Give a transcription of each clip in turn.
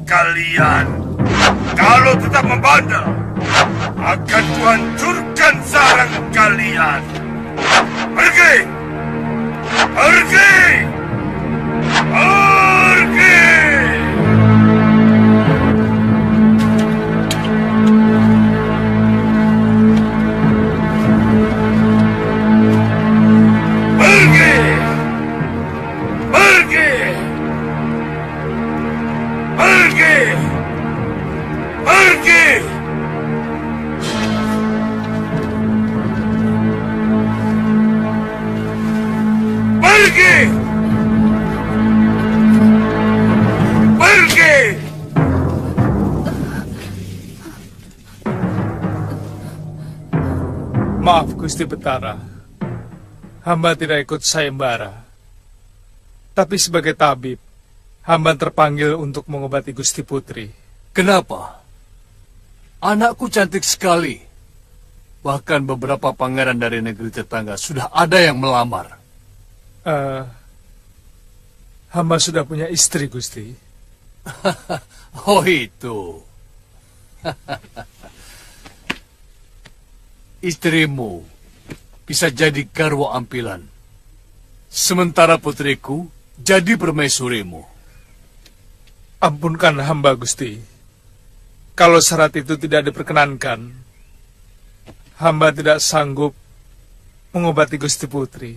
Kalian, kalau tetap membandel, akan kuhancurkan sarang kalian. Pergi! Pergi! Pergi! Pergi! Pergi! Pergi! Pergi! Pergi! Pergi! Maaf Gusti Betara, hamba tidak ikut sayembara. Tapi sebagai tabib, hamba terpanggil untuk mengobati Gusti Putri. Kenapa? Anakku cantik sekali. Bahkan beberapa pangeran dari negeri tetangga sudah ada yang melamar. Hamba sudah punya istri, Gusti. Oh itu. Istrimu bisa jadi garwa ampilan. Sementara putriku jadi permaisurimu. Ampunkan hamba, Gusti. Kalau syarat itu tidak diperkenankan, hamba tidak sanggup mengobati Gusti Putri.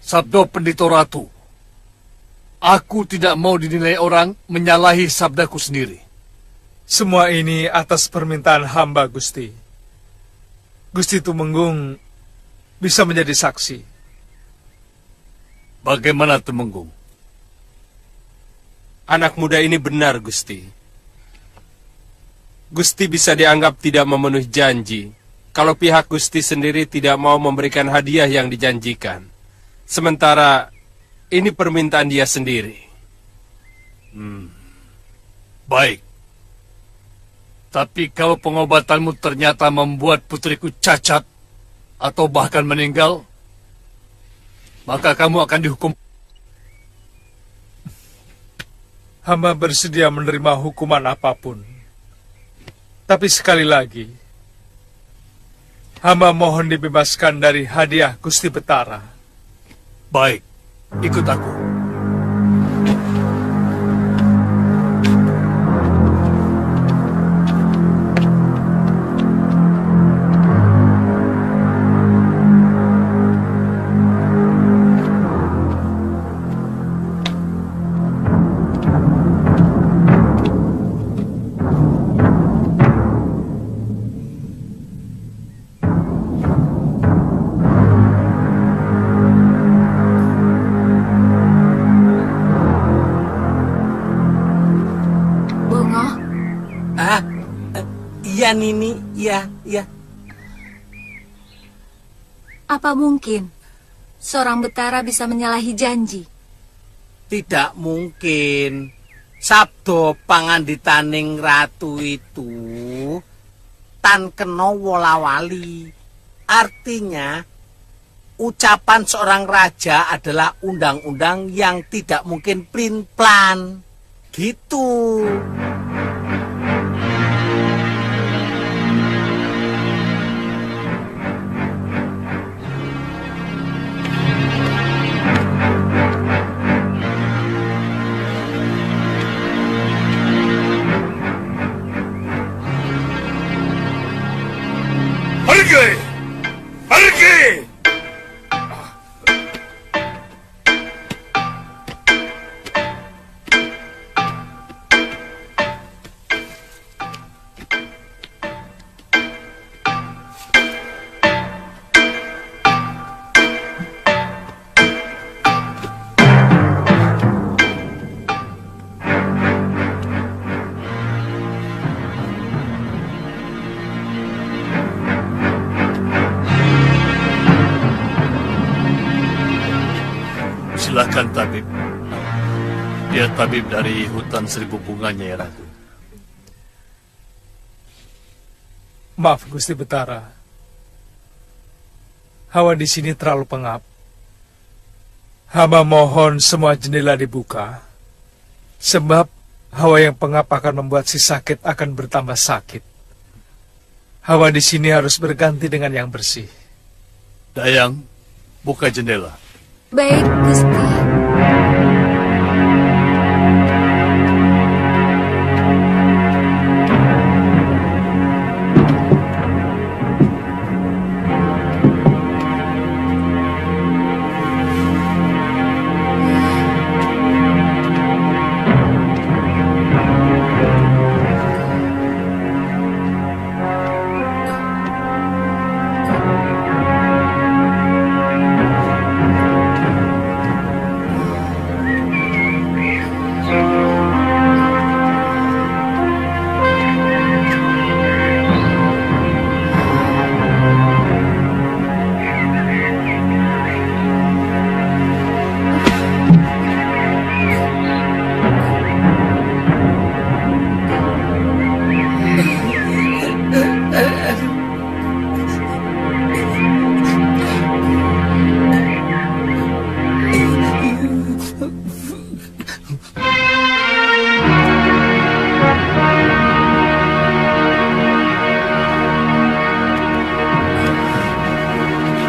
Sabda Pendito Ratu, aku tidak mau dinilai orang menyalahi sabdaku sendiri. Semua ini atas permintaan hamba, Gusti. Gusti Tumenggung bisa menjadi saksi. Bagaimana Tumenggung? Anak muda ini benar, Gusti. Gusti bisa dianggap tidak memenuhi janji kalau pihak Gusti sendiri tidak mau memberikan hadiah yang dijanjikan. Sementara ini permintaan dia sendiri. Baik. Tapi kalau pengobatanmu ternyata membuat putriku cacat atau bahkan meninggal, maka kamu akan dihukum. Hamba bersedia menerima hukuman apapun. Tapi sekali lagi, hamba mohon dibebaskan dari hadiah Gusti Betara. Baik, ikut aku. Iya Nini, iya. Apa mungkin seorang Betara bisa menyalahi janji? Tidak mungkin. Sabdo panganditaning ratu itu tan kena wolawali. Artinya ucapan seorang raja adalah undang-undang yang tidak mungkin plin-plan. Gitu. Pergi! Pergi! Silakan tabib. Dia tabib dari hutan seribu bunganya ya Ratu. Maaf Gusti Betara. Hawa di sini terlalu pengap. Hamba mohon semua jendela dibuka. Sebab hawa yang pengap akan membuat si sakit akan bertambah sakit. Hawa di sini harus berganti dengan yang bersih. Dayang, buka jendela. Baik, Gusti.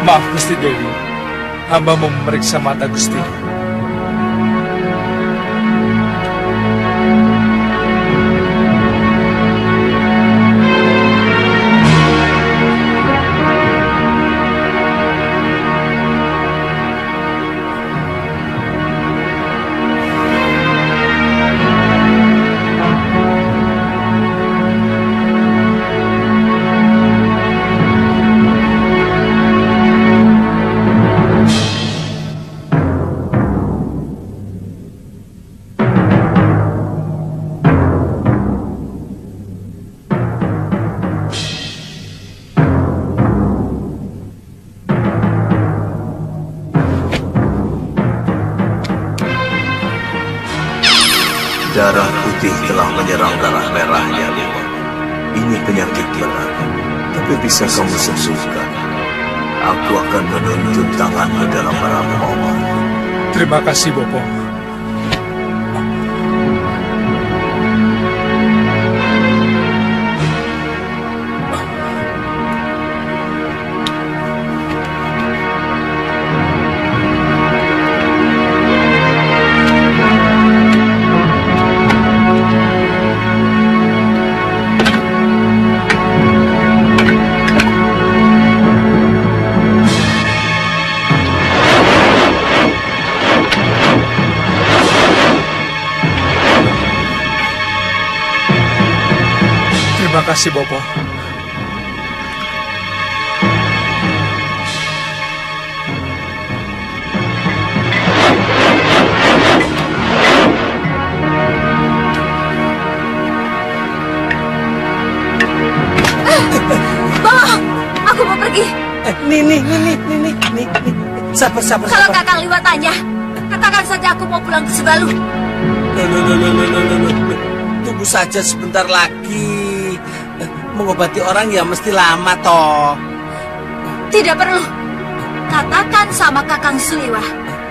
Maaf Gusti Dewi, hamba mau memeriksa mata Gusti. Darah putih telah menyerang darah merahnya, Dewa. Ini penyakit berat, tapi bisa kamu sembuhkan. Aku akan menuntun tanganmu dalam ramuan. Terima kasih, Bopo. Terima kasih, Bopo. Nih. Sabar. Kalau Kakang Liwat tanya, katakan saja aku mau pulang ke Sebalu. Loh. Tunggu saja sebentar lagi. Mengobati orang ya mesti lama toh. Tidak perlu. Katakan sama Kakang Suliwah,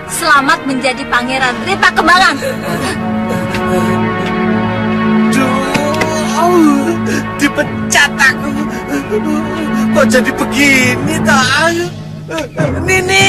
selamat menjadi Pangeran Ripa Kembangan. Dipecat aku. Kok jadi begini toh? Nini.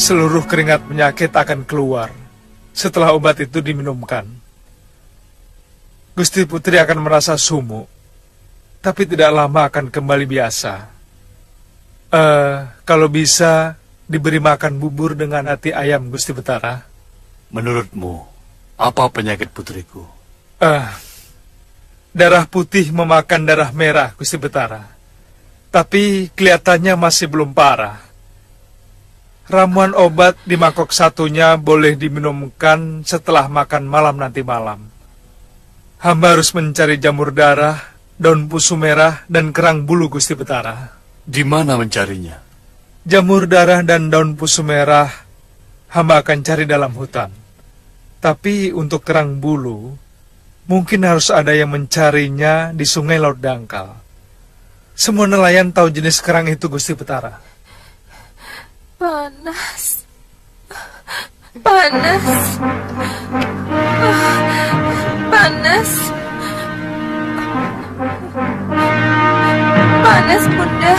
Seluruh keringat penyakit akan keluar setelah obat itu diminumkan. Gusti Putri akan merasa sumuk, tapi tidak lama akan kembali biasa. Kalau bisa diberi makan bubur dengan hati ayam, Gusti Betara. Menurutmu, apa penyakit putriku? Darah putih memakan darah merah, Gusti Betara. Tapi kelihatannya masih belum parah. Ramuan obat di mangkok satunya boleh diminumkan setelah makan malam nanti malam. Hamba harus mencari jamur darah, daun pusu merah, dan kerang bulu, Gusti Betara. Di mana mencarinya? Jamur darah dan daun pusu merah hamba akan cari dalam hutan. Tapi untuk kerang bulu, mungkin harus ada yang mencarinya di sungai Laut Dangkal. Semua nelayan tahu jenis kerang itu, Gusti Betara. Panas. Panas. Panas. Panas, Bunda.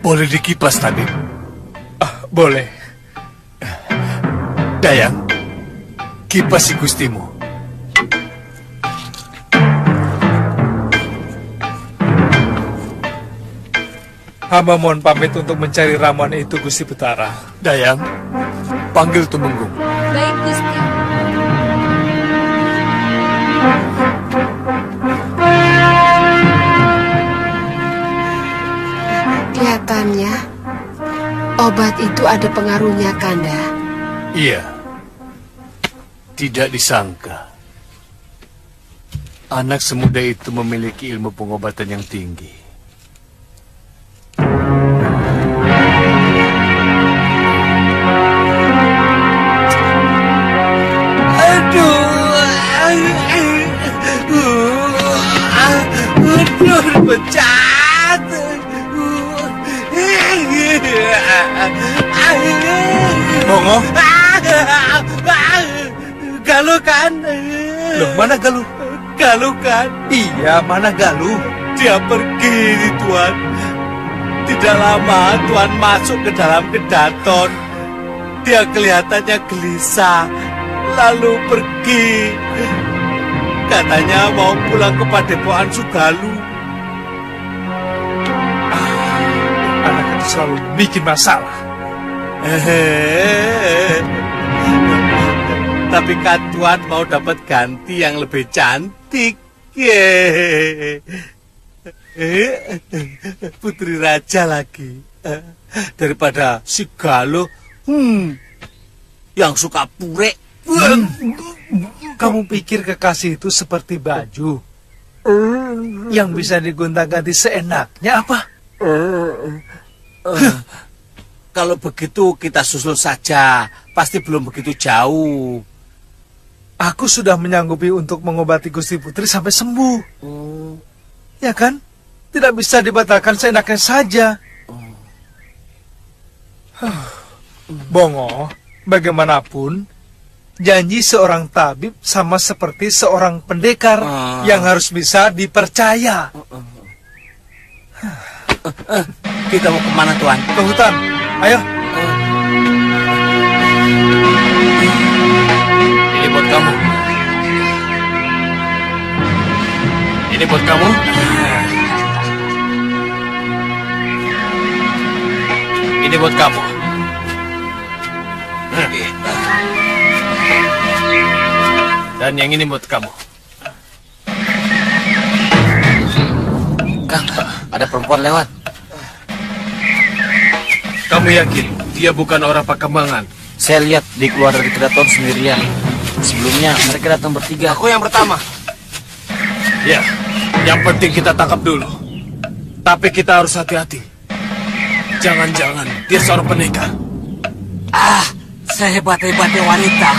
Boleh dikipas, Tabib? Boleh. Dayang, kipasi gustimu. Hamba mohon pamit untuk mencari ramuan itu, Gusti Betara. Dayang, panggil Tumenggung. Baik, Gusti. Kelihatannya obat itu ada pengaruhnya, Kanda. Iya. Tidak disangka anak semuda itu memiliki ilmu pengobatan yang tinggi. Pecat. Bongo? Galuh kan? Loh, mana Galuh? Galuh kan? Iya, mana Galuh? Dia pergi, Tuan. Tidak lama Tuan masuk ke dalam kedaton. Dia kelihatannya gelisah, lalu pergi. Katanya mau pulang ke Padepokan Sugalu. Anak itu selalu bikin masalah. Tapi kan Tuan mau dapat ganti yang lebih cantik. Putri Raja lagi. Daripada si Galuh yang suka purek. Kamu pikir kekasih itu seperti baju yang bisa digonta-ganti seenaknya apa? Kalau begitu kita susul saja. Pasti belum begitu jauh. Aku sudah menyanggupi untuk mengobati Gusti Putri sampai sembuh. Ya kan? Tidak bisa dibatalkan seenaknya saja. Bongo, bagaimanapun, janji seorang tabib sama seperti seorang pendekar yang harus bisa dipercaya. Kita mau kemana, Tuan? Ke hutan, ayo. buat kamu. Ini buat kamu. Dan yang ini buat kamu. Kang, ada perempuan lewat. Kamu yakin dia bukan orang Pakembangan? Saya lihat di keluar dari keraton sendirian. Sebelumnya mereka datang bertiga. Aku yang pertama. Ya, yang penting kita tangkap dulu. Tapi kita harus hati-hati. Jangan-jangan dia seorang pendekar. Ah, sehebat-hebatnya wanita,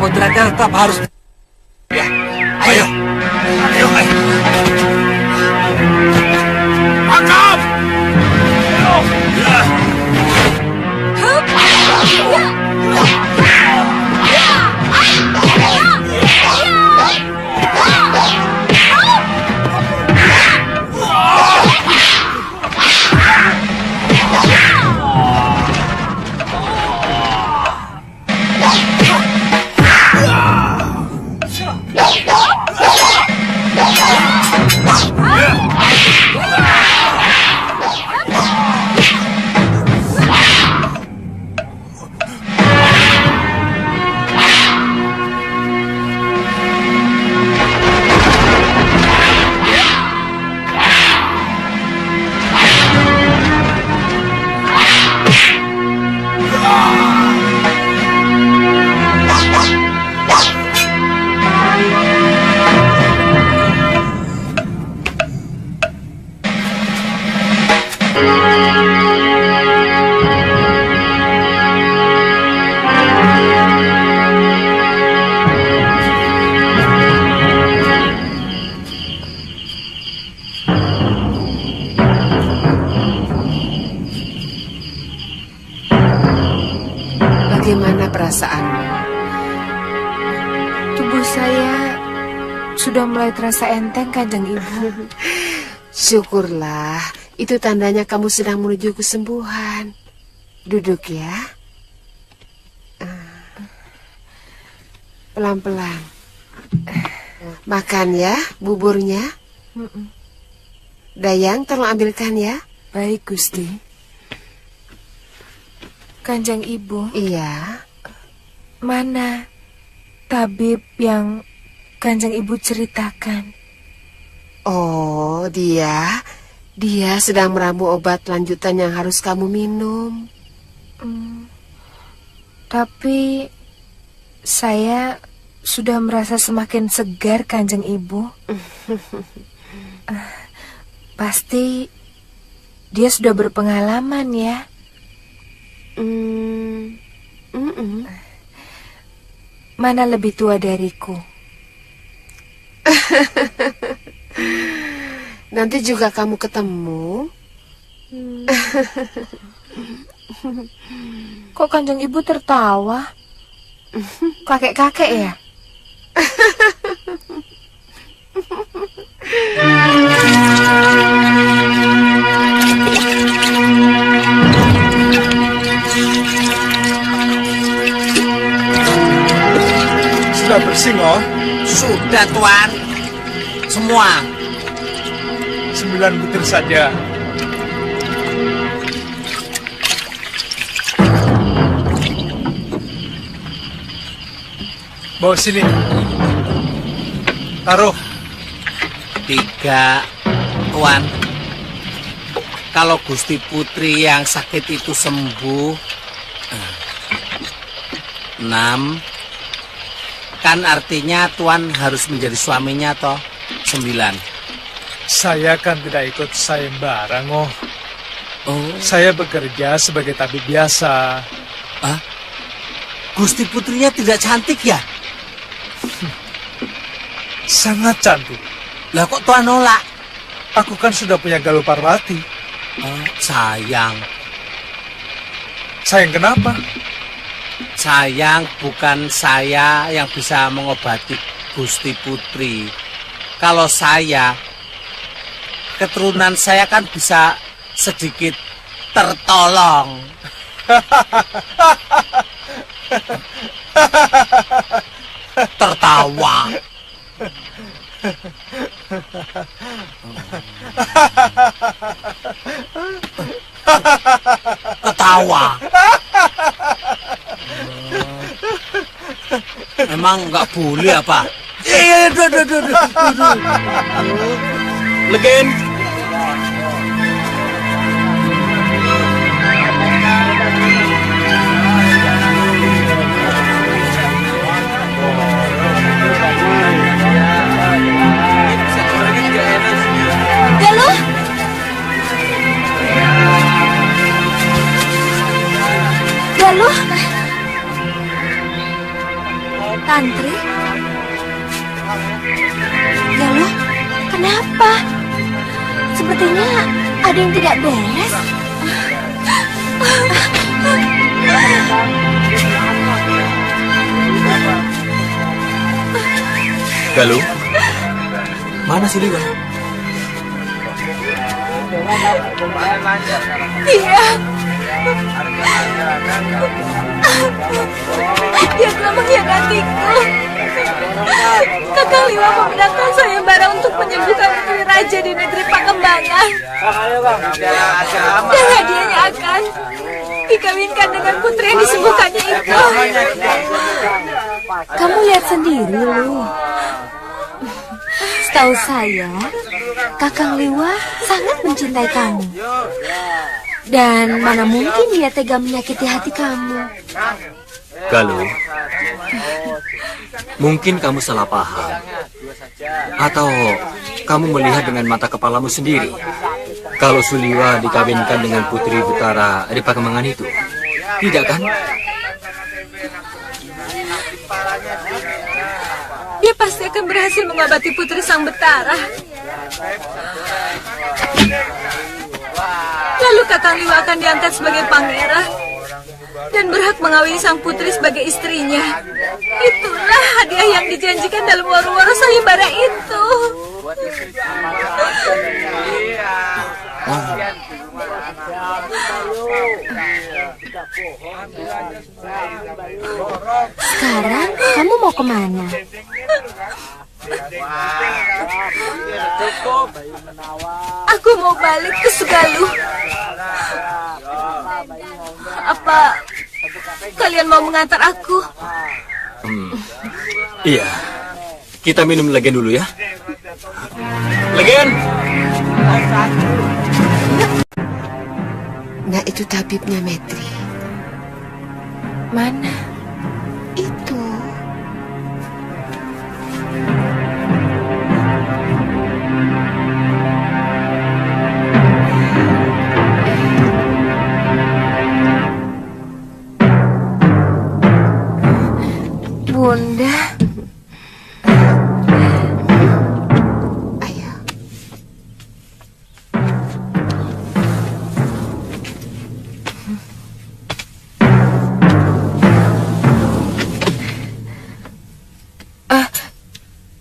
kodratnya tetap harus. Ya, ayo. Ayo, ayo. Tangkap! Bagaimana perasaanmu? Tubuh saya sudah mulai terasa enteng, Kanjeng Ibu. Syukurlah, itu tandanya kamu sedang menuju kesembuhan. Duduk ya. Pelan-pelan. Makan ya, buburnya. Dayang, tolong ambilkan ya. Baik, Gusti. Kanjeng Ibu. Iya. Mana tabib yang Kanjeng Ibu ceritakan? Oh, dia sedang meramu obat lanjutan yang harus kamu minum. Tapi saya sudah merasa semakin segar, Kanjeng Ibu. Pasti dia sudah berpengalaman ya. Mana lebih tua dariku? Nanti juga kamu ketemu. Kok Kanjeng Ibu tertawa? Kakek-kakek ya? Sudah bersih, Ngoh? Sudah, Tuan. Semua. 9 butir saja. Bawa sini. Taruh. 3, Tuan. Kalau Gusti Putri yang sakit itu sembuh. 6. Kan artinya Tuan harus menjadi suaminya toh. 9. Saya kan tidak ikut sayembara, Ngoh. Oh, Saya bekerja sebagai tabib biasa. Gusti Putrinya tidak cantik ya? Sangat cantik. Lah kok Tuan nolak? Aku kan sudah punya Galuh Parwati. Sayang. Sayang kenapa? Sayang bukan saya yang bisa mengobati Gusti Putri. Kalau saya, keturunan saya kan bisa sedikit tertolong. Tertawa. Ketawa. Emang nggak boleh apa? Legen. Galuh! Galuh! Tantri? Galuh, kenapa? Sepertinya ada yang tidak beres. Galuh, mana si Liwa? Dia telah mengkhianatiku. Kakang Liwa memenangkan sayembara untuk menyembuhkan putri raja di negeri Pakembangan. Dan hadiahnya akan dikawinkan dengan putri yang disembuhkannya itu. Kamu lihat sendiri, Lu. Setahu saya, Kakang Liwa sangat mencintai kamu. Dan mana mungkin dia tega menyakiti hati kamu. Galuh, mungkin kamu salah paham. Atau kamu melihat dengan mata kepalamu sendiri. Kalau Suliwa dikawinkan dengan Putri Betara di Pakembangan itu. Tidak kan? Dia pasti akan berhasil mengobati Putri Sang Betara. Lalu Kakang Liwa akan diangkat sebagai pangeran dan berhak mengawini sang putri sebagai istrinya. Itulah hadiah yang dijanjikan dalam waro-waro sayembara itu. Sekarang kamu mau kemana? Aku mau balik ke Sugaluh. Apa kalian mau mengantar aku? Iya. Kita minum Legen dulu ya. Legen! Nah, itu tabibnya, Metri. Mana? Itu. Bunda. Ayo.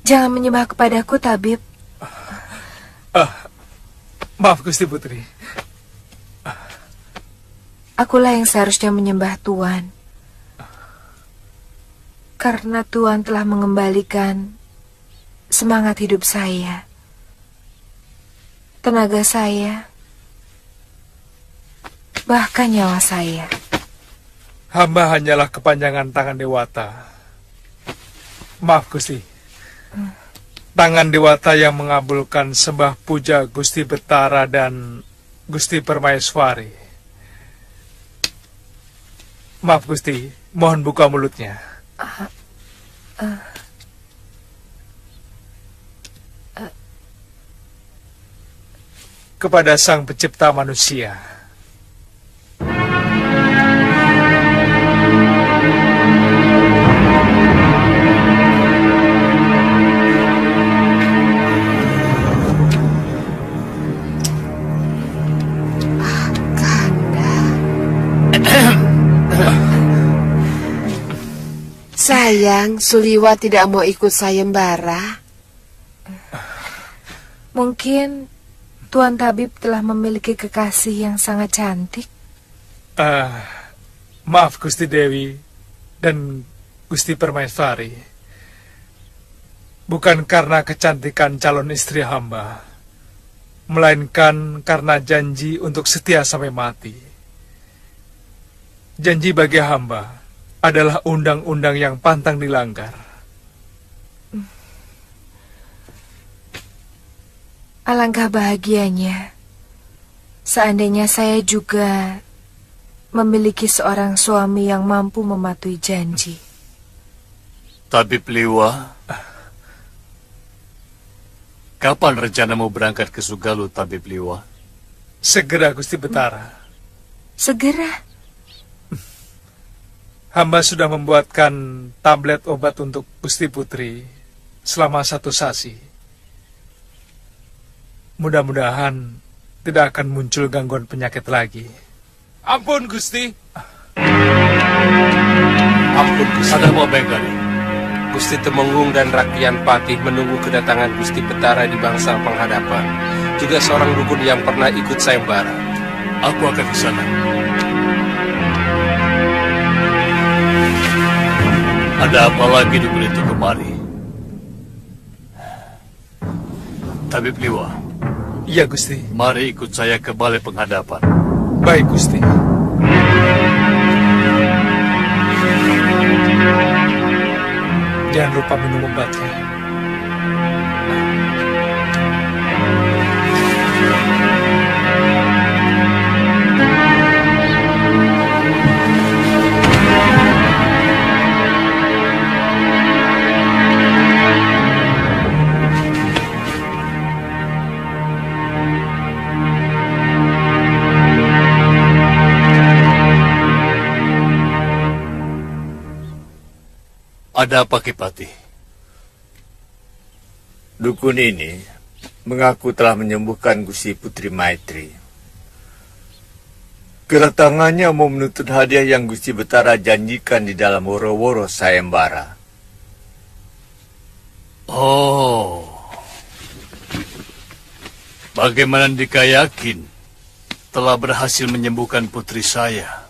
Jangan menyembah kepadaku, tabib. Maaf, Gusti Putri. Akulah yang seharusnya menyembah Tuan. Karena Tuhan telah mengembalikan semangat hidup saya, tenaga saya, bahkan nyawa saya. Hamba hanyalah kepanjangan tangan Dewata. Maaf, Gusti. Tangan Dewata yang mengabulkan sembah puja Gusti Betara dan Gusti Permaiswari. Maaf, Gusti. Mohon buka mulutnya. Kepada Sang Pencipta manusia. Sayang, Suliwa tidak mau ikut sayembara. Mungkin Tuan Tabib telah memiliki kekasih yang sangat cantik. Maaf, Gusti Dewi dan Gusti Permaiswari. Bukan karena kecantikan calon istri hamba, melainkan karena janji untuk setia sampai mati. Janji bagi hamba adalah undang-undang yang pantang dilanggar. Alangkah bahagianya seandainya saya juga memiliki seorang suami yang mampu mematuhi janji. Tabib Liwa, kapan rencanamu berangkat ke Sugalu, Tabib Liwa? Segera, Gusti Betara. Segera? Hamba sudah membuatkan tablet obat untuk Gusti Putri selama 1 sasi. Mudah-mudahan tidak akan muncul gangguan penyakit lagi. Ampun, Gusti. Ampun, Gusti. Ada apa Bengkali? Gusti Temenggung dan Rakyat Patih menunggu kedatangan Gusti Betara di bangsa penghadapan. Juga seorang dukun yang pernah ikut sayembara. Aku akan ke sana. Ada apa lagi dukun itu kemari? Tabib Liwa. Iya, Gusti. Mari ikut saya ke balai penghadapan. Baik, Gusti. Jangan lupa minum obatnya. Ada apa, Kipati? Dukun ini mengaku telah menyembuhkan Gusti Putri Maitri. Kedatangannya mau menuntut hadiah yang Gusti Betara janjikan di dalam woro-woro sayembara. Oh. Bagaimana Andika yakin telah berhasil menyembuhkan putri saya?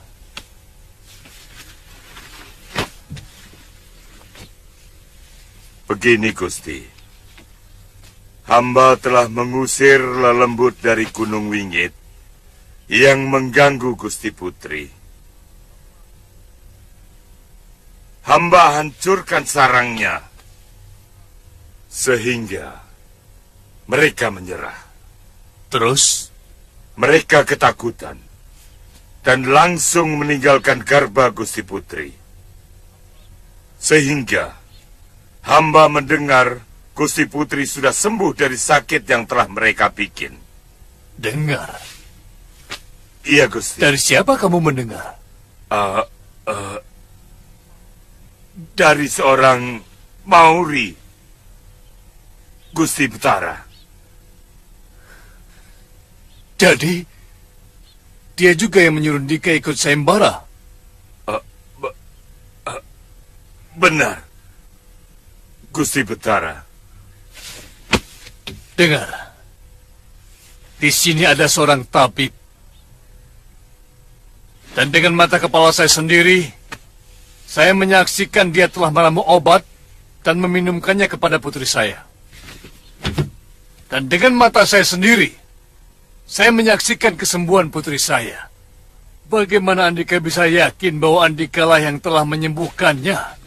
Begini, Gusti. Hamba telah mengusir lelembut dari Gunung Wingit yang mengganggu Gusti Putri. Hamba hancurkan sarangnya sehingga mereka menyerah. Terus? Mereka ketakutan dan langsung meninggalkan garba Gusti Putri. Sehingga hamba mendengar Gusti Putri sudah sembuh dari sakit yang telah mereka bikin. Dengar? Iya, Gusti. Dari siapa kamu mendengar? Dari seorang Mauri, Gusti Betara. Jadi, dia juga yang menyuruh Dika ikut sayembara? Benar, Gusti Betara. Dengar, di sini ada seorang tabib. Dan dengan mata kepala saya sendiri, saya menyaksikan dia telah meramu obat dan meminumkannya kepada putri saya. Dan dengan mata saya sendiri, saya menyaksikan kesembuhan putri saya. Bagaimana Andika bisa yakin bahwa Andika lah yang telah menyembuhkannya?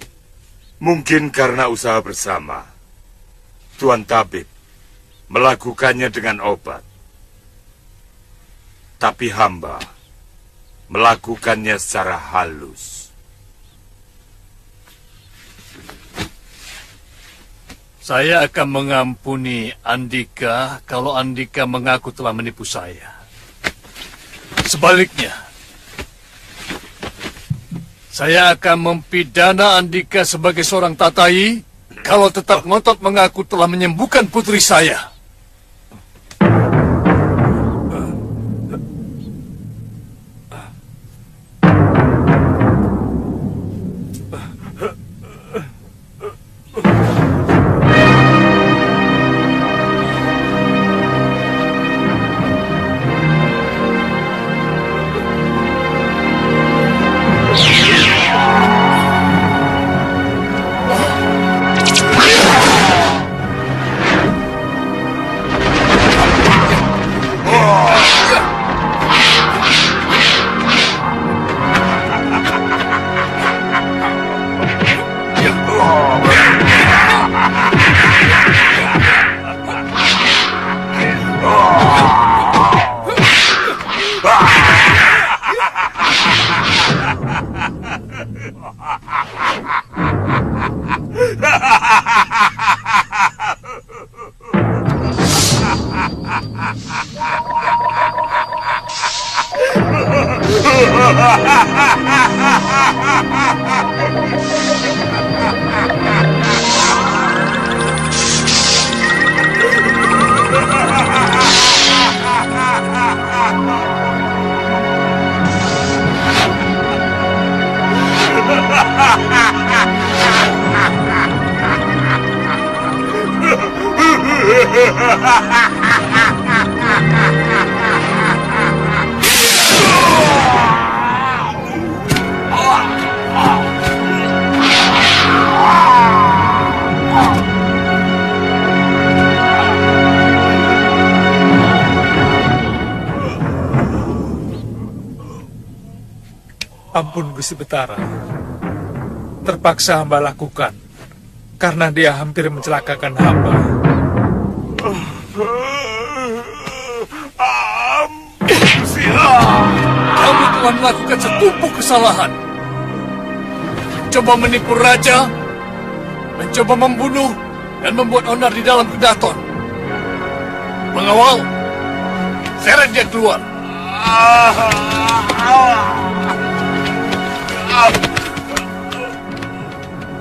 Mungkin karena usaha bersama, Tuan Tabib melakukannya dengan obat. Tapi hamba melakukannya secara halus. Saya akan mengampuni Andika kalau Andika mengaku telah menipu saya. Sebaliknya, saya akan mempidana Andika sebagai seorang tatai kalau tetap ngotot mengaku telah menyembuhkan putri saya. Ampun Gusti Betara, terpaksa hamba lakukan karena dia hampir mencelakakan hamba. Kamu telah melakukan setumpuk kesalahan. Mencoba menipu raja, mencoba membunuh, dan membuat onar di dalam kedaton. Pengawal, seret dia keluar.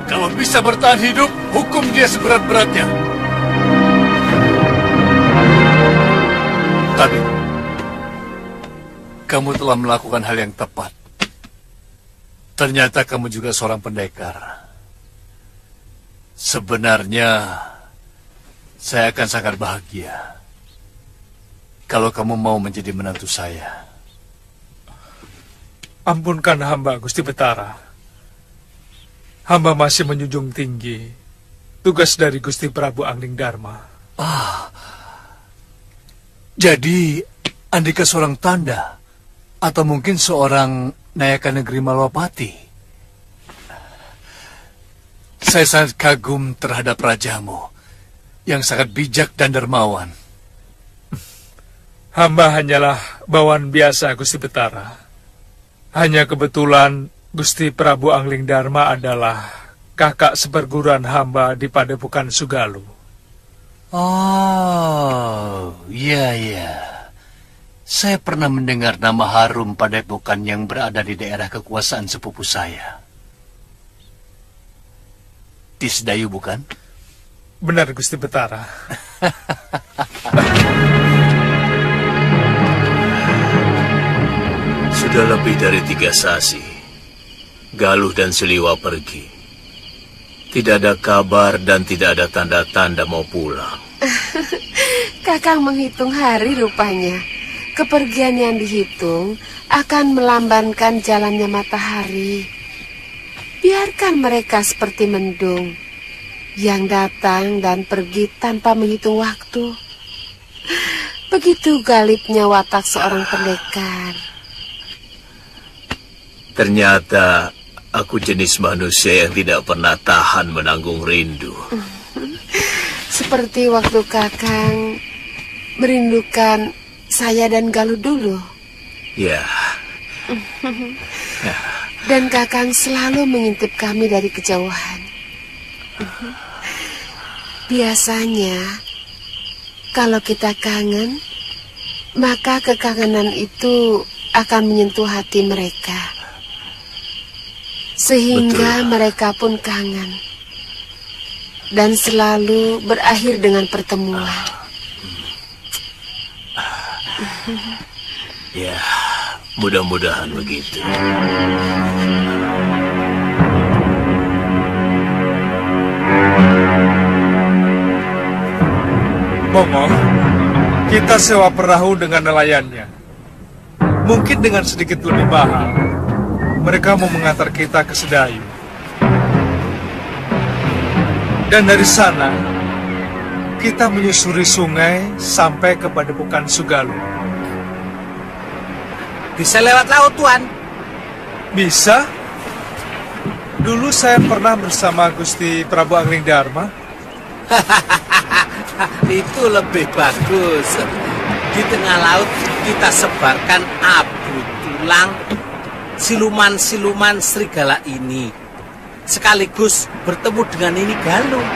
Kalau bisa bertahan hidup, hukum dia seberat-beratnya. Tapi kamu telah melakukan hal yang tepat. Ternyata kamu juga seorang pendekar. Sebenarnya, saya akan sangat bahagia kalau kamu mau menjadi menantu saya. Ampunkan hamba Gusti Betara. Hamba masih menjunjung tinggi tugas dari Gusti Prabu Angling Dharma. Jadi Andika seorang tanda, atau mungkin seorang Nayaka Negeri Malwapati. Saya sangat kagum terhadap rajamu yang sangat bijak dan dermawan. Hamba hanyalah bawahan biasa Gusti Betara. Hanya kebetulan Gusti Prabu Angling Dharma adalah kakak seperguruan hamba di Padepokan Sugalu. Oh, iya. Saya pernah mendengar nama harum Padepokan yang berada di daerah kekuasaan sepupu saya. Tisdayu, bukan? Benar, Gusti Betara. Sudah lebih dari 3 sasi. Galuh dan Seliwa pergi. Tidak ada kabar dan tidak ada tanda-tanda mau pulang. Kakang menghitung hari rupanya. Kepergian yang dihitung akan melambankan jalannya matahari. Biarkan mereka seperti mendung yang datang dan pergi tanpa menghitung waktu. Begitu galibnya watak seorang pendekar. Ternyata aku jenis manusia yang tidak pernah tahan menanggung rindu. Seperti waktu Kakang merindukan saya dan Galuh dulu. Ya. Dan Kakang selalu mengintip kami dari kejauhan. Biasanya, kalau kita kangen, maka kekangenan itu akan menyentuh hati mereka. Sehingga Betul. mereka pun kangen. Dan selalu berakhir dengan pertemuan. Ya, mudah-mudahan begitu. Momo, kita sewa perahu dengan nelayannya. Mungkin dengan sedikit lebih mahal. Mereka mau mengantar kita ke Sedayu. Dan dari sana, kita menyusuri sungai sampai ke Padepokan Sugalu. Bisa lewat laut, Tuan. Bisa? Dulu saya pernah bersama Gusti Prabu Angling Dharma. Itu lebih bagus. Di tengah laut kita sebarkan abu tulang siluman-siluman serigala ini. Sekaligus bertemu dengan ini Galuh.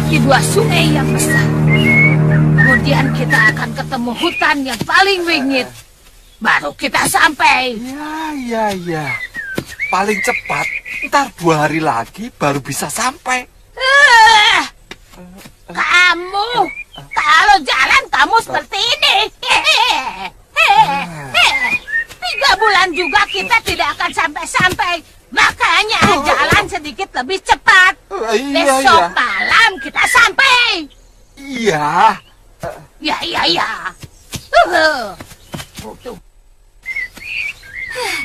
melewati 2 sungai yang besar. Kemudian kita akan ketemu hutan yang paling wingit. Baru kita sampai. Ya. Paling cepat, ntar 2 hari lagi baru bisa sampai. Kamu, kalau jalan kamu seperti ini. 3 bulan juga kita tidak akan sampai-sampai. Makanya jalan sedikit lebih cepat. Besok malam kita sampai. Iya. Ya.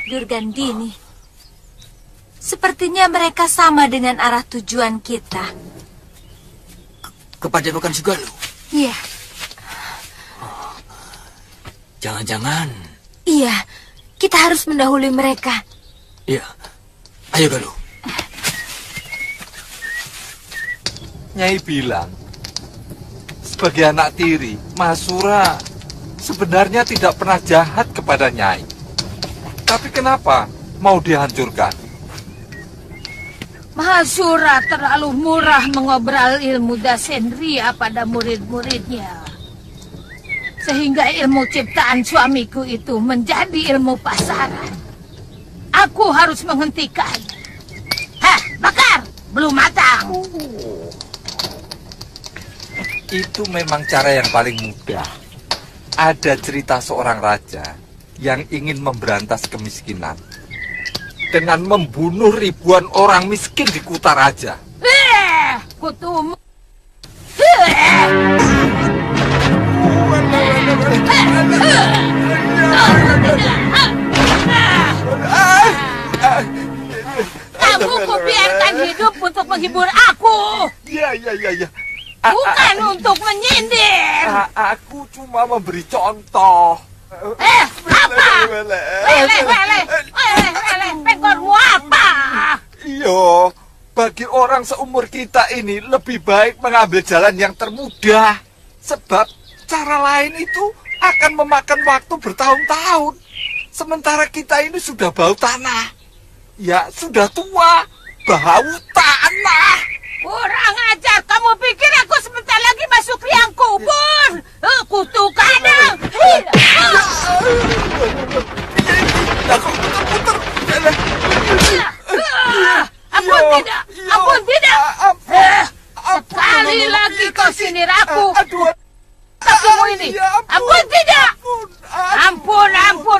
Durgandini, sepertinya mereka sama dengan arah tujuan kita. Kepadepokan Sugalu. Iya. Jangan-jangan. Iya, kita harus mendahului mereka. Iya. Ayo Galuh. Nyai bilang, sebagai anak tiri, Mahasura sebenarnya tidak pernah jahat kepada Nyai. Tapi kenapa mau dihancurkan? Mahasura terlalu murah mengobrol ilmu Dasendria pada murid-muridnya. Sehingga ilmu ciptaan suamiku itu menjadi ilmu pasaran. Aku harus menghentikan. Bakar! Belum matang. Itu memang cara yang paling mudah. Ada cerita seorang raja yang ingin memberantas kemiskinan dengan membunuh ribuan orang miskin di Kuta Raja. Kutumu. Kamu kubiarkan hidup untuk menghibur aku. Iya. Bukan untuk menyindir. Aku cuma memberi contoh. Apa? Lele, pekormu apa? Iyo, bagi orang seumur kita ini lebih baik mengambil jalan yang termudah. Sebab cara lain itu akan memakan waktu bertahun-tahun. Sementara kita ini sudah bau tanah. Ya, sudah tua, bau tanah. Kurang ajar, kamu pikir aku sebentar lagi masuk liang kubur? Kutukanang. Ampun tidak. Sekali lagi kau sinir aku. Kakimu ini. Ampun tidak. Ampun.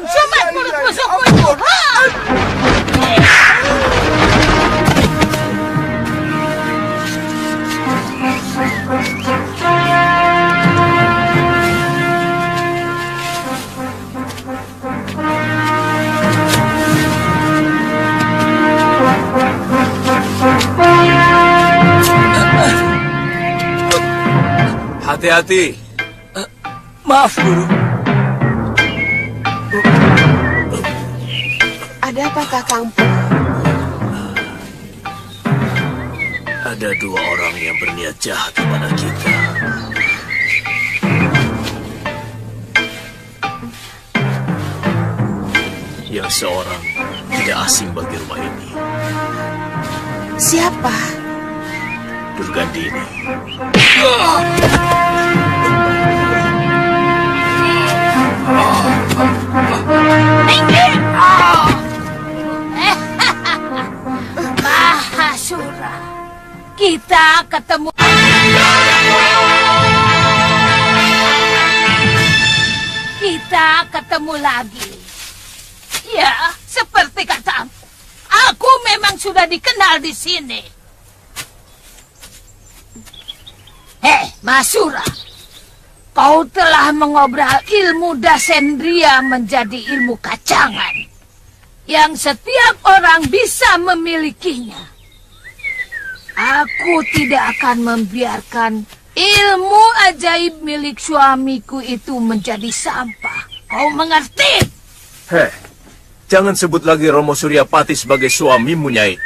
Sumat mulut busukmu itu. Hati-hati. Maaf, Guru. Ada apa Kakangku? Ada 2 orang yang berniat jahat kepada kita. Yang seorang tidak asing bagi rumah ini. Siapa? Durgandini. Mahasura, kita ketemu. Kita ketemu lagi. Ya, seperti katamu, aku memang sudah dikenal di sini. Mahasura, kau telah mengobrol ilmu Dasendria menjadi ilmu kacangan yang setiap orang bisa memilikinya. Aku tidak akan membiarkan ilmu ajaib milik suamiku itu menjadi sampah. Kau mengerti? Jangan sebut lagi Romo Suryapati sebagai suamimu, Nyai.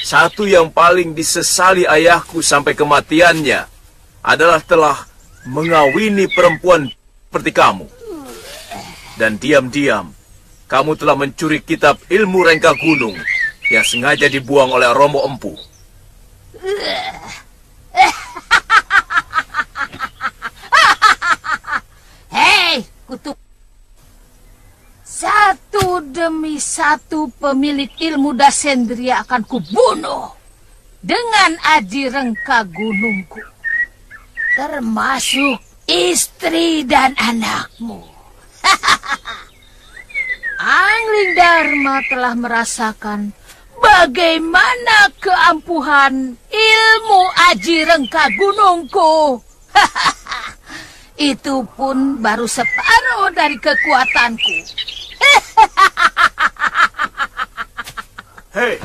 Satu yang paling disesali ayahku sampai kematiannya adalah telah mengawini perempuan seperti kamu. Dan diam-diam, kamu telah mencuri kitab ilmu Rengka Gunung yang sengaja dibuang oleh Romo Empu. lagi satu pemilik ilmu dasendria akan kubunuh dengan aji rengka gunungku, termasuk istri dan anakmu. Angling Dharma telah merasakan bagaimana keampuhan ilmu aji rengka gunungku. Itu pun baru separuh dari kekuatanku. Hei,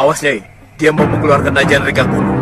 awas Nyai, dia mau mengeluarkan ajian rengka gunung.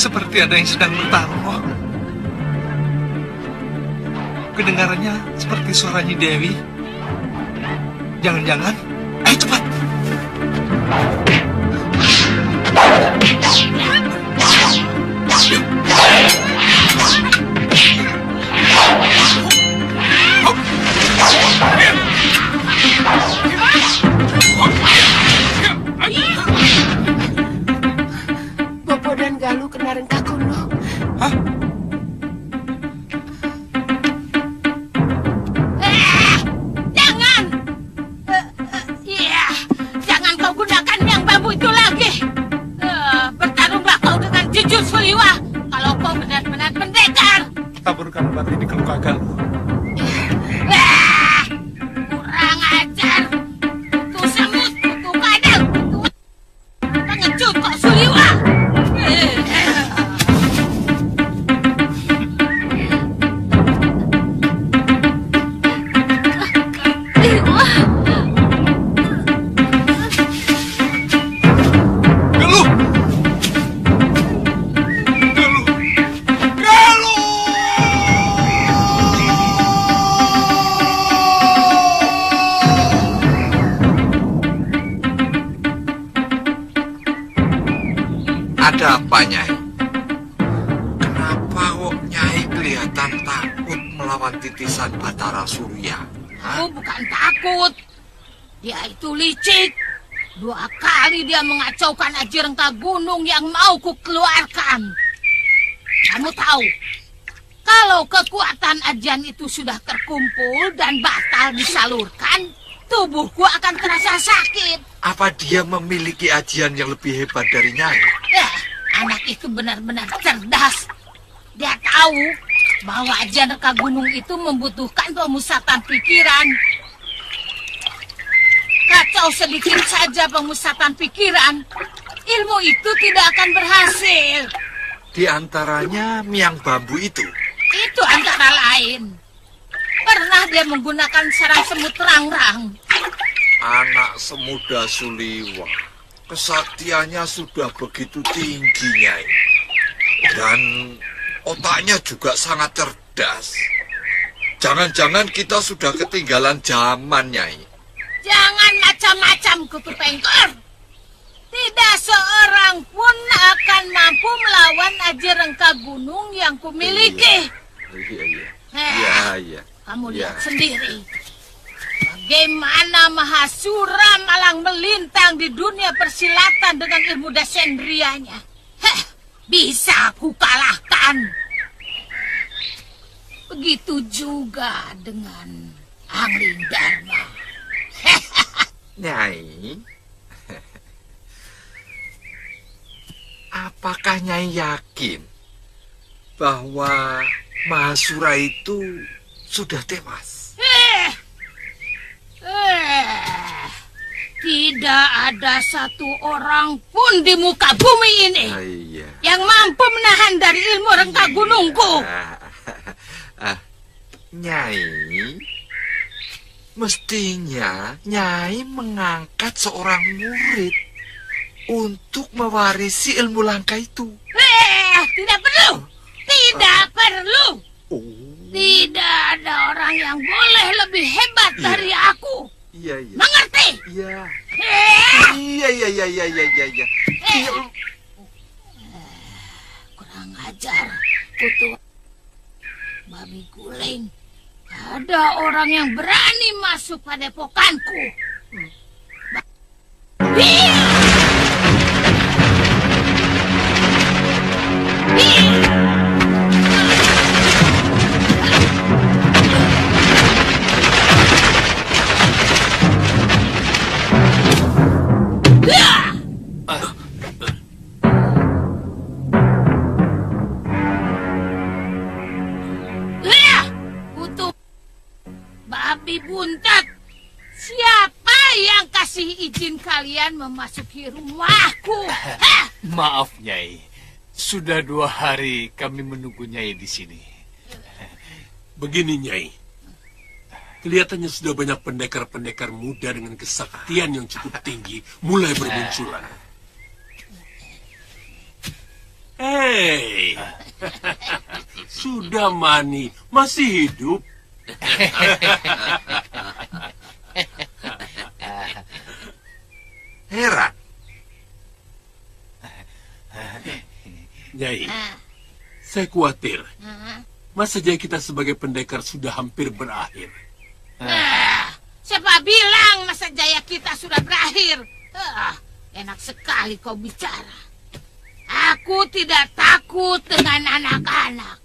Seperti ada yang sedang bertarung. Kedengarannya seperti suara Nyi Dewi. Jangan-jangan, ayo cepat. Ada apa, Nyai? Kenapa kok Nyai kelihatan takut melawan titisan Batara Surya? Aku bukan takut. Dia itu licik. 2 kali dia mengacaukan Aji Rengka Gunung yang mau kukeluarkan. Kamu tahu, kalau kekuatan ajian itu sudah terkumpul dan batal disalurkan, tubuhku akan terasa sakit. Apa dia memiliki ajian yang lebih hebat dari Nyai? Anak itu benar-benar cerdas. Dia tahu bahwa ajian Rengka Gunung itu membutuhkan pemusatan pikiran. Kacau sedikit saja pemusatan pikiran, ilmu itu tidak akan berhasil. Di antaranya Miang Bambu itu. Itu antara lain. Pernah dia menggunakan sarang semut rangrang. Anak semuda Suliwa, kesaktiannya sudah begitu tinggi, Nyai. Dan otaknya juga sangat cerdas. Jangan-jangan kita sudah ketinggalan zaman, Nyai. Jangan macam-macam, Kutu Pengkor. Tidak seorang pun akan mampu melawan Aji Rengka Gunung yang kumiliki. Iya. Kamu lihat sendiri. Bagaimana Mahasura malang melintang di dunia persilatan dengan ilmu dasendrianya. Bisa aku kalahkan. Begitu juga dengan Angling Dharma. Nyai, apakah Nyai yakin bahwa Mahasura itu sudah tewas? Tidak ada satu orang pun di muka bumi ini yang mampu menahan dari ilmu Rengka Gunungku. Nyai, mestinya Nyai mengangkat seorang murid untuk mewarisi ilmu langka itu. Tidak perlu. Tidak perlu. Tidak ada orang yang boleh lebih hebat dari aku. Iya. Mengerti? Iya. Kurang ajar, Kutu Babi Guling. Ada orang yang berani masuk pada padepokanku. Babi buntat, siapa yang kasih izin kalian memasuki rumahku? Maaf, Nyai. Sudah 2 hari kami menunggu Nyai di sini. Begini, Nyai. Kelihatannya sudah banyak pendekar-pendekar muda dengan kesaktian yang cukup tinggi mulai bermunculan. Hei, sudah Mani, masih hidup. Heran. Nyai, saya khawatir masa jaya kita sebagai pendekar sudah hampir berakhir. Siapa bilang masa jaya kita sudah berakhir? Enak sekali kau bicara. Aku tidak takut dengan anak-anak.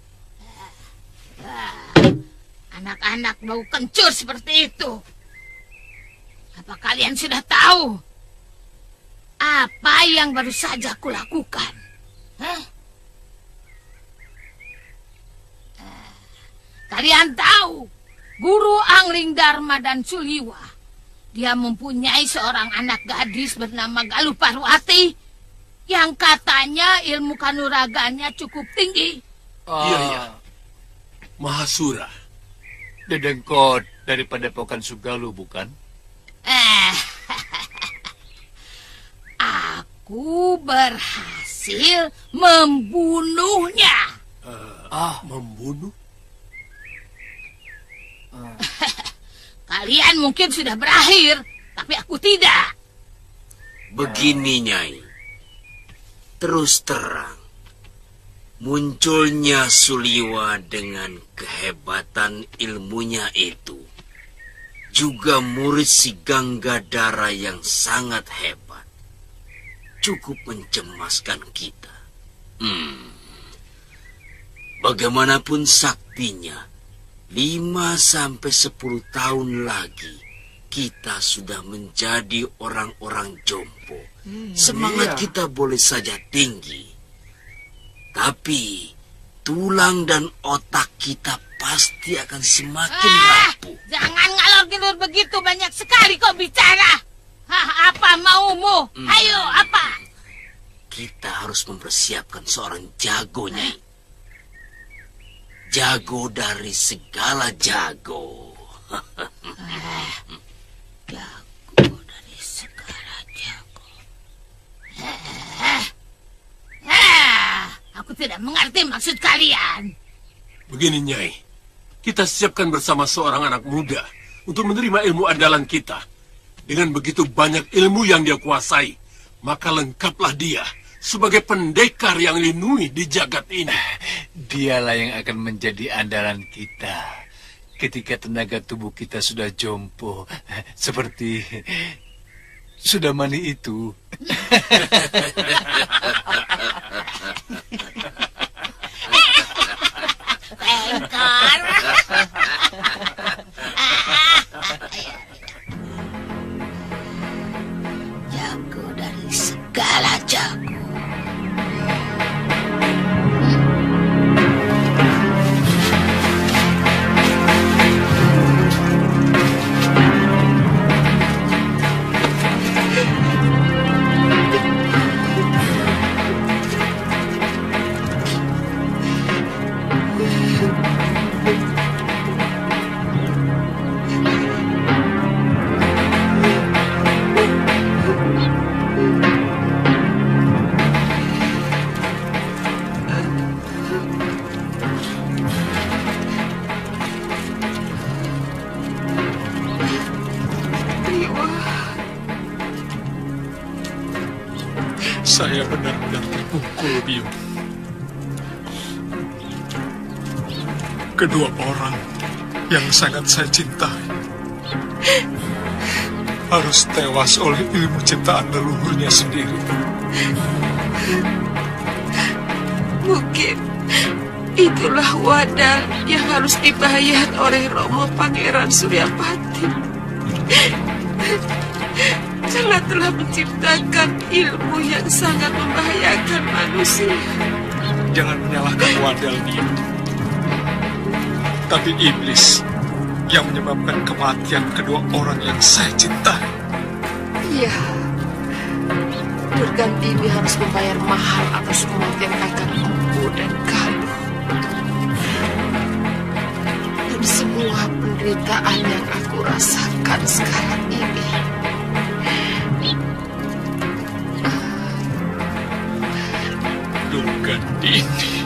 Anak-anak bau kencur seperti itu. Apa kalian sudah tahu apa yang baru saja kulakukan? Kalian tahu Guru Angling Dharma dan Suliwa, dia mempunyai seorang anak gadis bernama Galuh Parwati yang katanya ilmu kanuraganya cukup tinggi. Iya. Mahasura. Dedengkot dari padepokan Sugaluh, bukan? Aku berhasil membunuhnya. Membunuh? Kalian mungkin sudah berakhir, tapi aku tidak. Begini, Nyai. Terus terang, munculnya Suliwa dengan kehebatan ilmunya itu, juga murid si Ganggadara yang sangat hebat, cukup mencemaskan kita. Bagaimanapun saktinya, 5-10 tahun lagi, kita sudah menjadi orang-orang jompo. Semangat kita boleh saja tinggi, tapi tulang dan otak kita pasti akan semakin rapuh. Jangan ngalor-ngidul begitu, banyak sekali kau bicara. Apa maumu? Ayo, apa? Kita harus mempersiapkan seorang jago, Nyai. Jago dari segala jago. Jago dari segala jago. Aku tidak mengerti maksud kalian. Begini, Nyai. Kita siapkan bersama seorang anak muda untuk menerima ilmu andalan kita. Dengan begitu banyak ilmu yang dia kuasai, maka lengkaplah dia sebagai pendekar yang lindungi di jagat ini. Dialah yang akan menjadi andalan kita ketika tenaga tubuh kita sudah jompo, seperti Sudamani itu. Pengkor. Jago dari segala jago. Saya benar-benar terpukul, Biung. Kedua orang yang sangat saya cintai harus tewas oleh ilmu ciptaan leluhurnya sendiri. Mungkin itulah wadal yang harus dibayar oleh Romo Pangeran Suryapati. Karena telah menciptakan ilmu yang sangat membahayakan manusia. Jangan menyalahkan wadal, Biung. Tapi iblis yang menyebabkan kematian kedua orang yang saya cintai. Iya, Durgandini harus membayar mahal atas kematian kakak Empu dan Galuh. Dan semua penderitaan yang aku rasakan sekarang ini. Durgandini.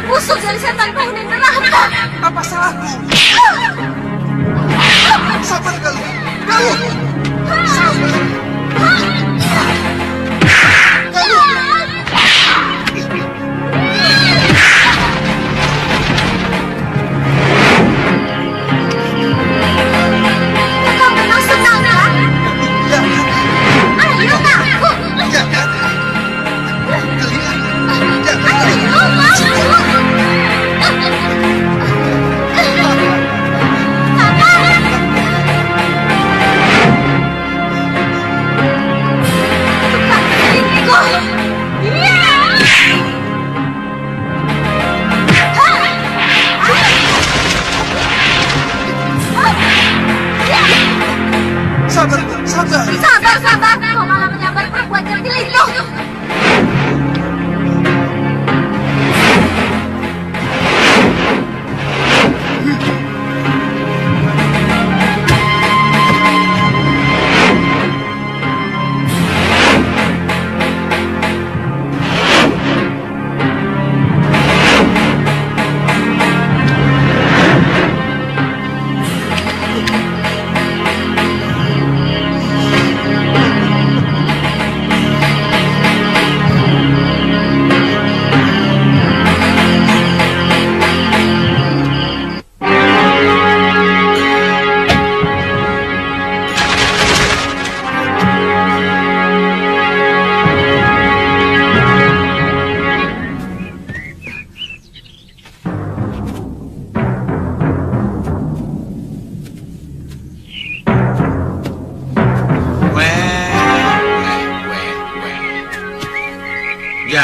Busuk dari setan penghuni neraka. Apa salahku? Sabar, Galuh. Galuh. Sabar. Kau memang senang, kan? Ya. Ayo, takut. Jangan. Kalian. Jangan. Ayo, Sabar, sabar. Sabar. Kau malah menyambar perempuan cantik itu.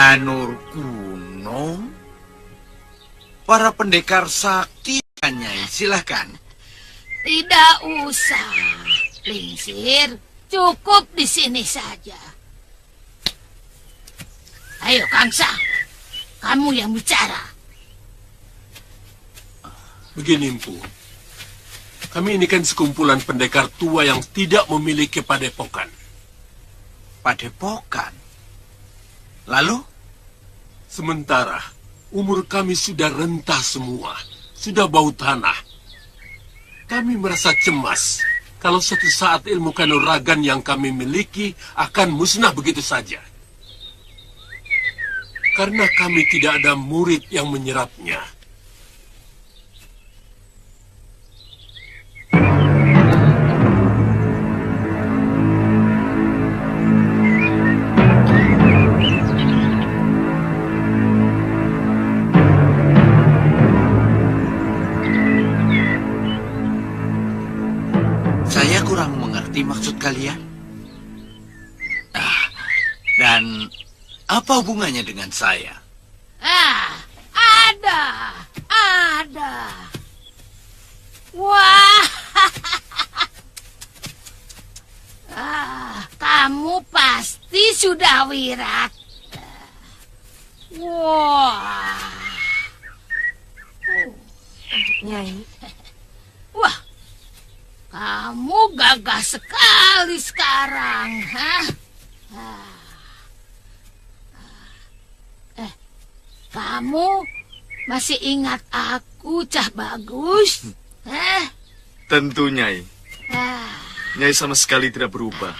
Janur kuno? Para pendekar sakti, Nyai, silahkan. Tidak usah, Lingsir. Cukup di sini saja. Ayo, Kangsa. Kamu yang bicara. Begini, Empu. Kami ini kan sekumpulan pendekar tua yang tidak memiliki padepokan. Padepokan? Lalu? Sementara umur kami sudah rentah semua, sudah bau tanah. Kami merasa cemas kalau suatu saat ilmu kanuragan yang kami miliki akan musnah begitu saja. Karena kami tidak ada murid yang menyerapnya. Saya kurang mengerti maksud kalian. Dan apa hubungannya dengan saya? Ada. Wah, kamu pasti sudah wirat. Wah, Nyai. Wah, kamu gagah sekali sekarang, hah? Kamu masih ingat aku, Cah Bagus? Tentu, Nyai. Nyai sama sekali tidak berubah.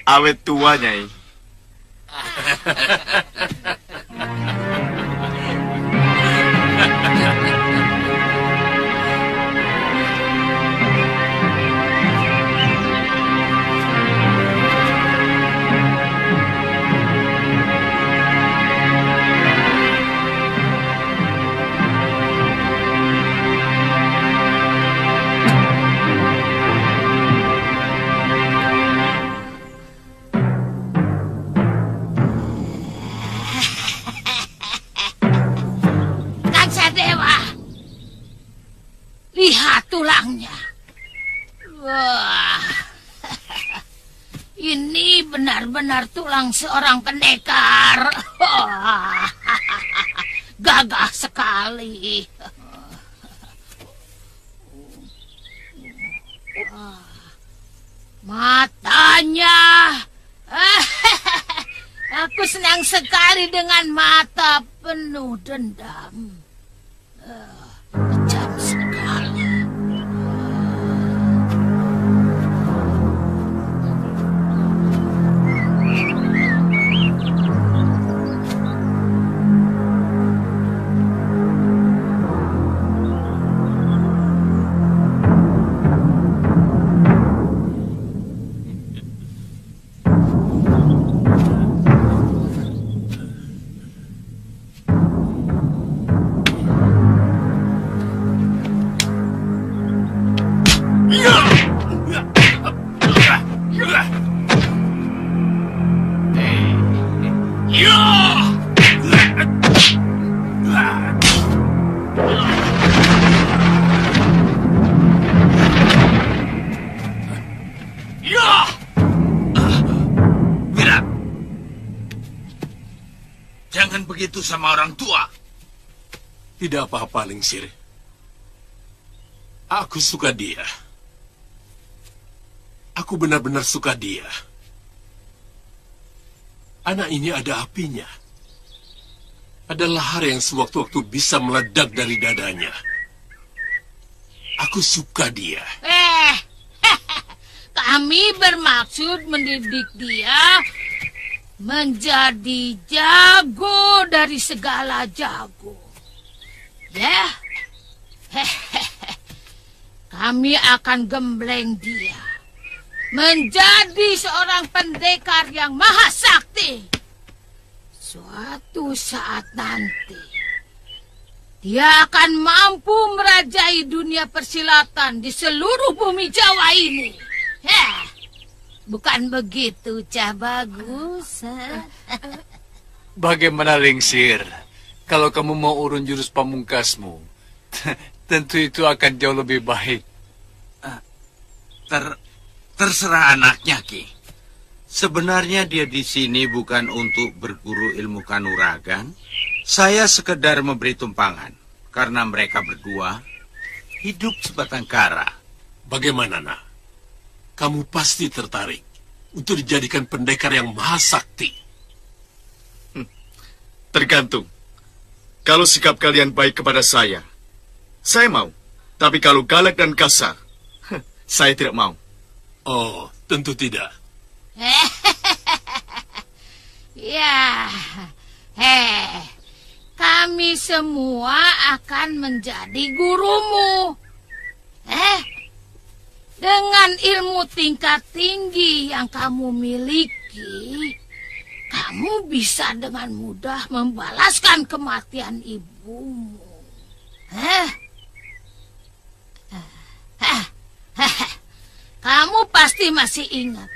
Awet tua, Nyai. Lihat tulangnya. Wah, ini benar-benar tulang seorang pendekar. Wah, gagah sekali. Matanya. Aku senang sekali dengan mata penuh dendam. Kejam sekali. Jangan begitu sama orang tua. Tidak apa-apa, Lingsir. Aku suka dia. Aku benar-benar suka dia. Anak ini ada apinya. Ada lahar yang sewaktu-waktu bisa meledak dari dadanya. Aku suka dia. Kami bermaksud mendidik dia menjadi jago dari segala jago. Ya, kami akan gembleng dia menjadi seorang pendekar yang maha sakti. Suatu saat nanti, dia akan mampu merajai dunia persilatan di seluruh bumi Jawa ini. Bukan begitu, Cah Bagus. Bagaimana, Lingsir? Kalau kamu mau urun jurus pamungkasmu, tentu itu akan jauh lebih baik. Terserah anaknya, Ki. Sebenarnya dia di sini bukan untuk berguru ilmu kanuragan. Saya sekedar memberi tumpangan karena mereka berdua hidup sebatang kara. Bagaimana, Nak? Kamu pasti tertarik untuk dijadikan pendekar yang maha sakti. Tergantung. Kalau sikap kalian baik kepada saya mau. Tapi kalau galak dan kasar, saya tidak mau. Oh, tentu tidak. Ya, kami semua akan menjadi gurumu. Dengan ilmu tingkat tinggi yang kamu miliki, kamu bisa dengan mudah membalaskan kematian ibumu. Kamu pasti masih ingat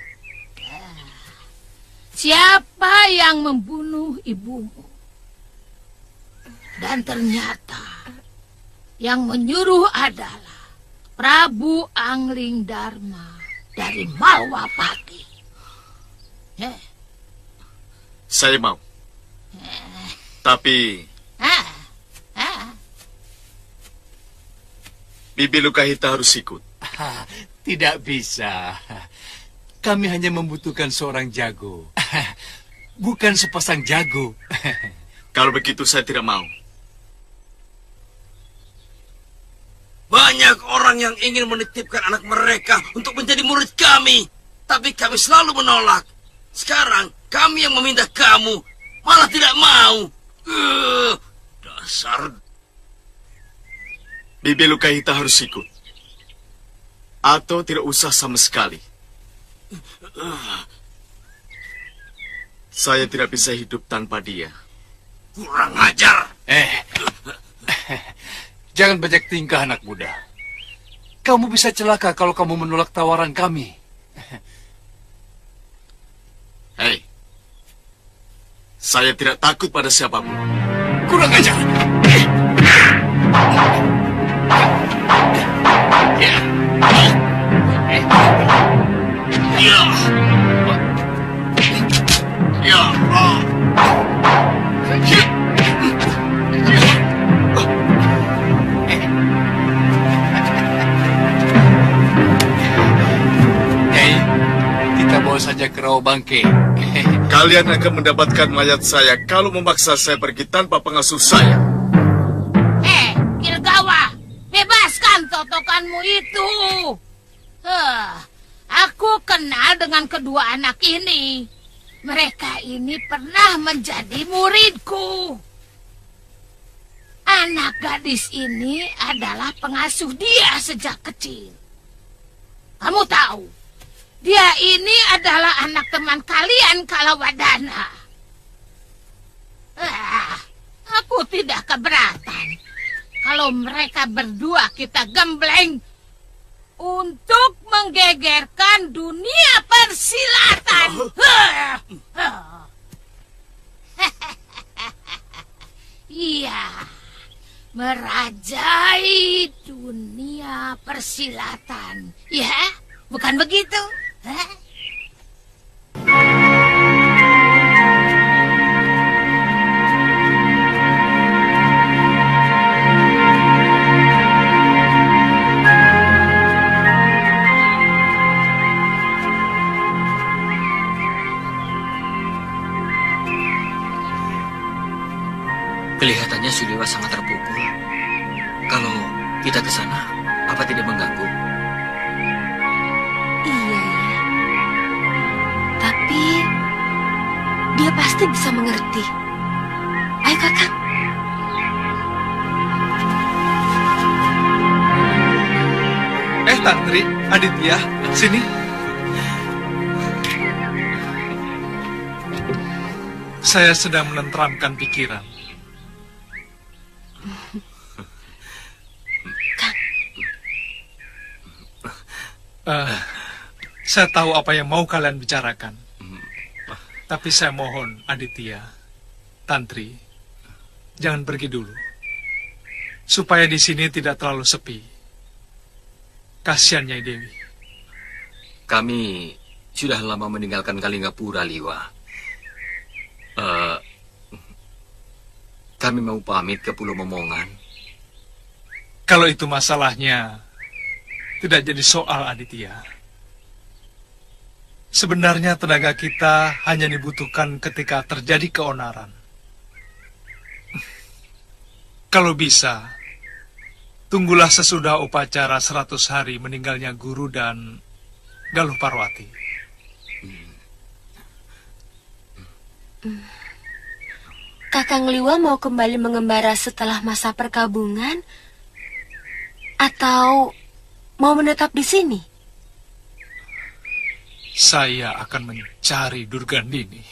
siapa yang membunuh ibumu. Dan ternyata yang menyuruh adalah Prabu Angling Dharma dari Malwapati. Saya mau. Tapi Bibi Lukahita harus ikut. Tidak bisa. Kami hanya membutuhkan seorang jago. Bukan sepasang jago. Kalau begitu saya tidak mau. Banyak orang yang ingin menitipkan anak mereka untuk menjadi murid kami. Tapi kami selalu menolak. Sekarang kami yang meminta kamu malah tidak mau. Dasar. Bibi Lukahita harus ikut. Atau tidak usah sama sekali. Saya tidak bisa hidup tanpa dia. Kurang ajar. Jangan banyak tingkah, anak muda. Kamu bisa celaka kalau kamu menolak tawaran kami. Hei, saya tidak takut pada siapapun. Kurang ajar. Kita bawa saja ke rawa bangke. Kalian akan mendapatkan mayat saya kalau memaksa saya pergi tanpa pengasuh saya. Kirgawa, bebaskan totokanmu itu. Aku kenal dengan kedua anak ini. Mereka ini pernah menjadi muridku. Anak gadis ini adalah pengasuh dia sejak kecil. Kamu tahu, dia ini adalah anak teman kalian Kalawadana. Aku tidak keberatan kalau mereka berdua kita gembleng untuk menggegerkan dunia persilatan. Iya, merajai dunia persilatan. Ya, bukan begitu? Kelihatannya Suliwa sangat terpukul. Kalau kita ke sana, apa tidak mengganggu? Iya ya. Tapi dia pasti bisa mengerti. Ayo Kakang. Tantri, Aditya, sini. Saya sedang menenteramkan pikiran. Saya tahu apa yang mau kalian bicarakan. Tapi saya mohon Aditya, Tantri, jangan pergi dulu. Supaya di sini tidak terlalu sepi. Kasihan Nyai Dewi. Kami sudah lama meninggalkan Kalinggapura, Liwa. Kami mau pamit ke Pulau Momongan. Kalau itu masalahnya, tidak jadi soal, Aditya. Sebenarnya tenaga kita hanya dibutuhkan ketika terjadi keonaran. Kalau bisa, tunggulah sesudah upacara 100 hari meninggalnya Guru dan Galuh Parwati. Kakang Liwa mau kembali mengembara setelah masa perkabungan? Atau mau menetap di sini? Saya akan mencari Durgandini.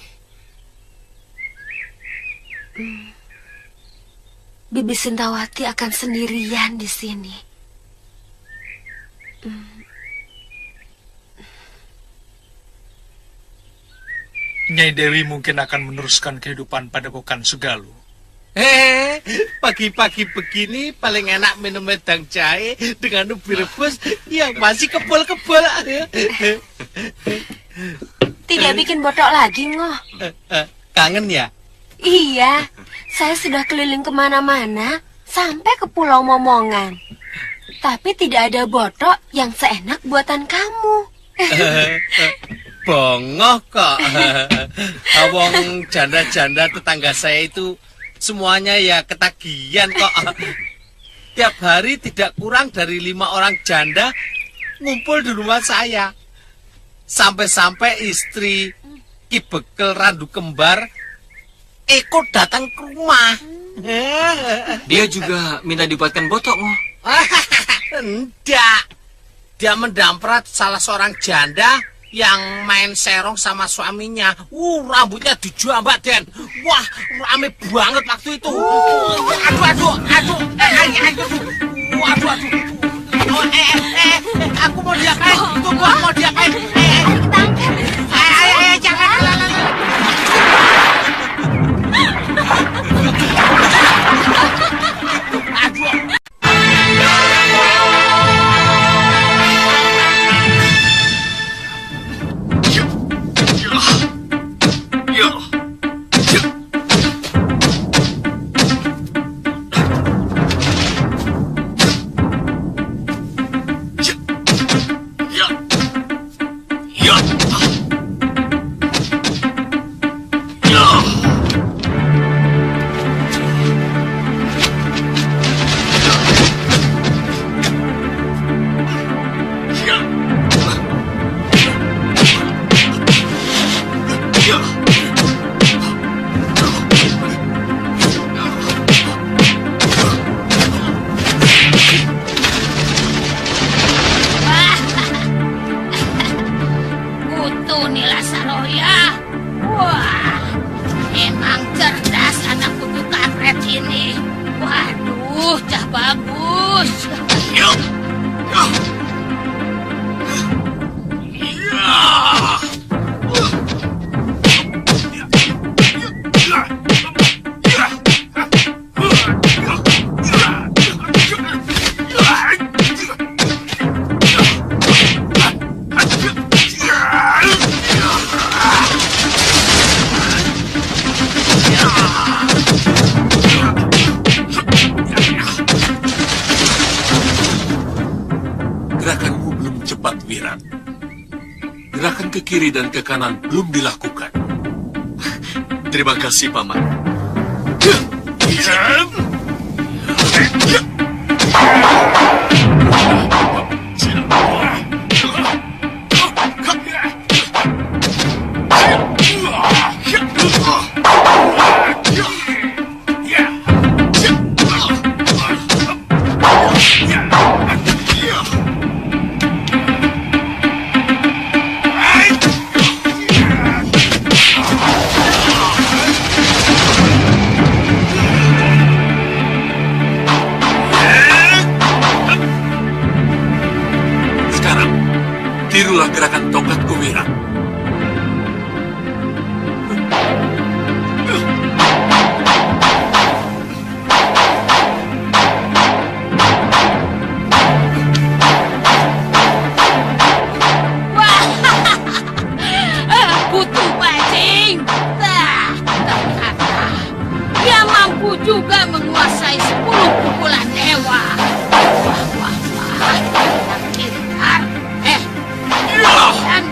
Bibi Sintawati akan sendirian di sini. Nyai Dewi mungkin akan meneruskan kehidupan Padepokan Sugalu. Pagi-pagi begini paling enak minum wedang jahe dengan ubi rebus yang masih kebol-kebol. Tidak bikin botok lagi, Ngoh. Kangen ya? Iya, saya sudah keliling kemana-mana sampai ke Pulau Momongan. Tapi tidak ada botok yang seenak buatan kamu. Bongoh kok. Awong janda-janda tetangga saya itu semuanya ya ketagihan kok. Tiap hari tidak kurang dari 5 orang janda ngumpul di rumah saya. Sampai-sampai istri Ki Bekel Randu Kembar ikut datang ke rumah. Dia juga minta dibuatkan botok, Ngoh. Enggak. Dia mendamprat salah seorang janda yang main serong sama suaminya. Rambutnya dijambak, Den. Wah, rame banget waktu itu. Aduh. Aku mau diapain? Tunggu, aku mau diapain? Jangan. Gerakan ke kiri dan ke kanan belum dilakukan. Terima kasih, Paman. juga menguasai 10 pukulan dewa. Wah, pintar. Kalian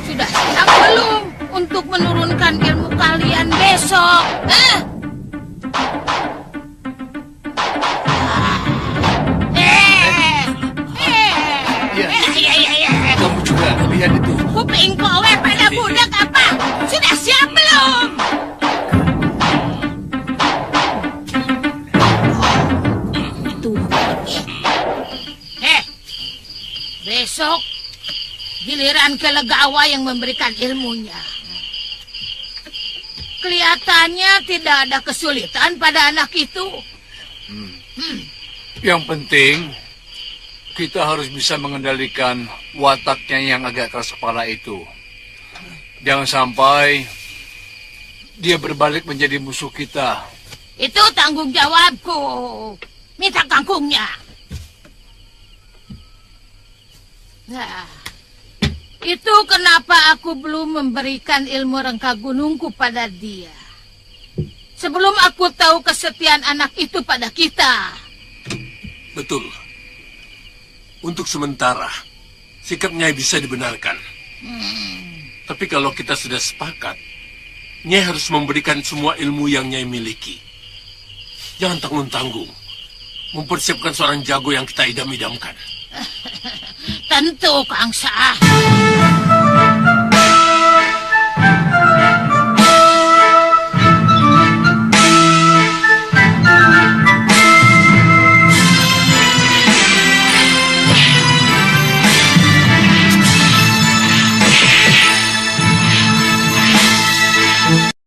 sudah siap belum untuk menurunkan ilmu kalian besok? Kamu juga lihat itu. Kuping kowe pada budak apa? Sudah siap belum? Besok giliran Kelegawa yang memberikan ilmunya. Kelihatannya tidak ada kesulitan pada anak itu. Yang penting kita harus bisa mengendalikan wataknya yang agak keras kepala itu. Jangan sampai dia berbalik menjadi musuh kita. Itu tanggung jawabku. Minta kangkungnya. Nah, itu kenapa aku belum memberikan ilmu rengka gunungku pada dia. Sebelum aku tahu kesetiaan anak itu pada kita. Betul. Untuk sementara, sikap Nyai bisa dibenarkan. Tapi kalau kita sudah sepakat, Nyai harus memberikan semua ilmu yang Nyai miliki. Jangan tanggung-tanggung mempersiapkan seorang jago yang kita idam-idamkan. Tentu, Kang Sah.